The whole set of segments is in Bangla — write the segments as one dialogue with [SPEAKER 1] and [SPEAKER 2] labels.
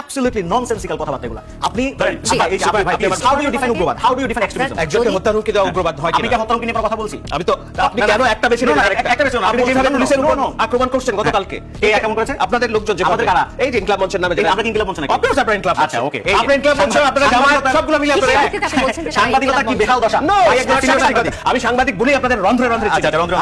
[SPEAKER 1] অ্যাবসলিউটলি ননসেন্সিক্যাল কথাবার্তা এগুলো। আপনি হাউ ডু ইউ ডিফাইন উগ্রবাদ, how do you define extremism?
[SPEAKER 2] একজনকে হত্যার হুমকি দেওয়া উগ্রবাদ হয়
[SPEAKER 1] আমি
[SPEAKER 2] কিনা?
[SPEAKER 1] কি হত্যা হুমকি নিয়ে কথা বলছি?
[SPEAKER 2] আমি তো আপনি কেন একটা বেশি না একটা বেশি না আপনি যেভাবে পুলিশের উপর আক্রমণ করছেন গতকালকে
[SPEAKER 1] কে আক্রমণ করেছে?
[SPEAKER 2] আপনাদের লোকজন যে
[SPEAKER 1] আমাদের কারা?
[SPEAKER 2] এই যে ইনকলাব মঞ্চের নামে
[SPEAKER 1] আমরা কি ইনকলাব মঞ্চ নাকি?
[SPEAKER 2] অবভিয়াস আপনারা ইনকলাব
[SPEAKER 1] আচ্ছা ওকে,
[SPEAKER 2] আপনারা ইনকলাব মঞ্চ আপনারা জামায়াত সবগুলো মিলে আপনারা
[SPEAKER 1] সাংবাদিকতা কি বেহাল দশা?
[SPEAKER 2] আমি সাংবাদিক বলি আপনাদের রন্ধ্রে রন্ধ্রে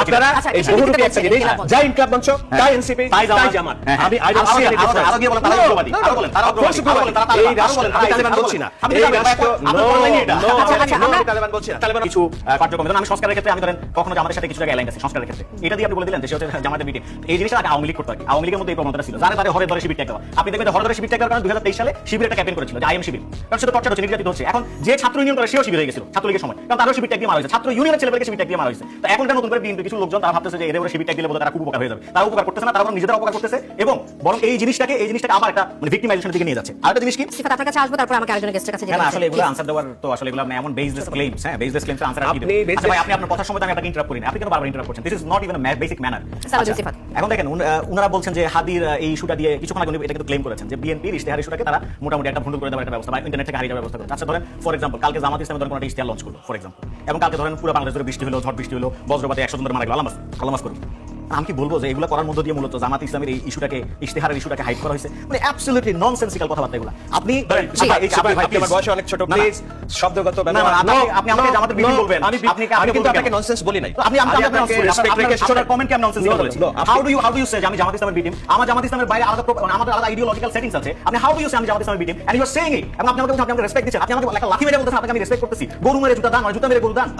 [SPEAKER 2] আপনারা এই বহুরূপী একটা জিনিস যা ইনকলাব মঞ্চ তাই এনসিপি তাই জামাত আমি I don't see any difference
[SPEAKER 1] আরো গিয়ে বলেন তারা উগ্রবাদী, আরো বলেন তারা উগ্রবাদী, আরো বলেন তারা
[SPEAKER 2] এই রাষ্ট্র আমি তালিবান বলছি না এই রাষ্ট্র নো তালিবান বলছি না তালিবান
[SPEAKER 1] কিছু কার্যক্রম ধরুন আমি সংস্কারের ক্ষেত্রে আমি ধরেন কখনো আমাদের সাথে কিছু জায়গায় অ্যালাইন আছে সংস্কারের ক্ষেত্রে এটা দিয়ে আপনি বলে দিলেন যে সে হচ্ছে জামাতের বিটি এই জিনিসটা আগে আওয়ামী লীগ করতে হয় আওয়ামী লীগের মধ্যে এই প্রবণতা ছিল যারা তাদের হরে ধরে শিবির ট্যাগ দেওয়া আপনি দেখবেন হরে ধরে শিবির ট্যাগ দেওয়ার কারণে 2023 সালে শিবির একটা ক্যাম্পেইন করেছিল যে আইএম শিবির কারণ সেটা টর্চার হচ্ছে নির্যাতিত হচ্ছে এখন যে ছাত্র ইউনিয়ন করে সেও শিবির হয়ে গেছিল ছাত্রলীগের সময় কারণ তারও শিবির ট্যাগ দিয়ে মারা হয়েছে ছাত্র ইউনিয়নের ছেলেদেরকে শিবির ট্যাগ দিয়ে মারা হয়েছে তো এখন নতুন করে বিএনপি কিছু লোকজন তারা ভাবতেছে যে এদের উপরে শিবির ট্যাগ দিলে বোধহয় তারা খুব উপকার হয়ে যাবে তারা উপকার করতেছে না তারা নিজেরা উপকার করতেছে এবং বরং এই জিনিসটাকে আবার একটা মানে ভিক্টিমাইজেশনের দিকে নিয়ে যাচ্ছে আরেকটা জিনিস কি
[SPEAKER 3] সিফাত আপনার কাছে আসবো তারপর আমাকে আরেকজনের গেস্টের কাছে যেতে
[SPEAKER 1] না
[SPEAKER 3] হবে।
[SPEAKER 1] আসলে এগুলো আনসার দেওয়ার তো আসলে এগুলো এমন বেসলেস ক্লেমস হ্যাঁ বেসলেস ক্লেমস আনসার আপনি দিবেন আচ্ছা ভাই আপনি আপনার কথার সময় আমি আপনাকে ইন্টারাপ্ট করি না আপনি কেন বারবার ইন্টারাপ্ট করছেন this is not even a basic manner
[SPEAKER 3] Sifat
[SPEAKER 1] এখন দেখেন উনারা বলছেন যে হাদির এই ইস্যুটা দিয়ে কিছুক্ষণ আগে এটা কিন্তু ক্লেম করেছেন যে বিএনপির ইশতেহার ইস্যুটাকে তারা মোটামুটি একটা ভন্ডুল করে দেওয়ার একটা ব্যবস্থা বা ইন্টারনেট থেকে হারিয়ে দেওয়ার ব্যবস্থা করে আচ্ছা ধরেন ফর এক্সাম্পল কালকে জামাত ইসলামী ধরেন কোনো একটা ইশতেহার লঞ্চ করলো ফর এক্সাম্পল এবং কালকে ধরেন পুরো বাংলাদেশ ধরে বৃষ্টি হলো ঝড় বৃষ্টি হলো বজ্রপাতে 100 জন ধরে মারা গেল আল্লাহ করুন আমি কি বলবো যে এগুলো করার মধ্য দিয়ে মূলত জামাত ইসলামের এই ইস্যুটাকে ইশতেহারের ইস্যুটাকে হাইড করা হয়েছে মানে অ্যাবসলিউটলি ননসেন্সিক্যাল কথাবার্তা এগুলো আপনি
[SPEAKER 2] আপনি আমার বয়স অনেক ছোট প্লিজ শব্দগত ব্যবহার
[SPEAKER 1] আপনি আমাকে জামাতের বিধি বলবেন
[SPEAKER 2] আমি কিন্তু আপনাকে ননসেন্স বলি নাই
[SPEAKER 1] আপনি আপনাকে রেসপেক্ট রেখে আপনার কমেন্ট কি আমি ননসেন্স বলেছি হাউ ডু ইউ সে আমি জামাত ইসলামের বিটিম আমার জামাত ইসলামের বাইরে আলাদা আমাদের আলাদা আইডিওলজিক্যাল সেটিংস আছে আপনি হাউ ডু ইউ সে আমি জামাত ইসলামের B team and you are saying it এবং আপনি আমাকে বলছেন আপনি আমাকে রেসপেক্ট দিচ্ছেন আপনি আমাকে রেসপেক্ট করতেছি গরু মেরে জুতা দান জুতা মেরে গরু দান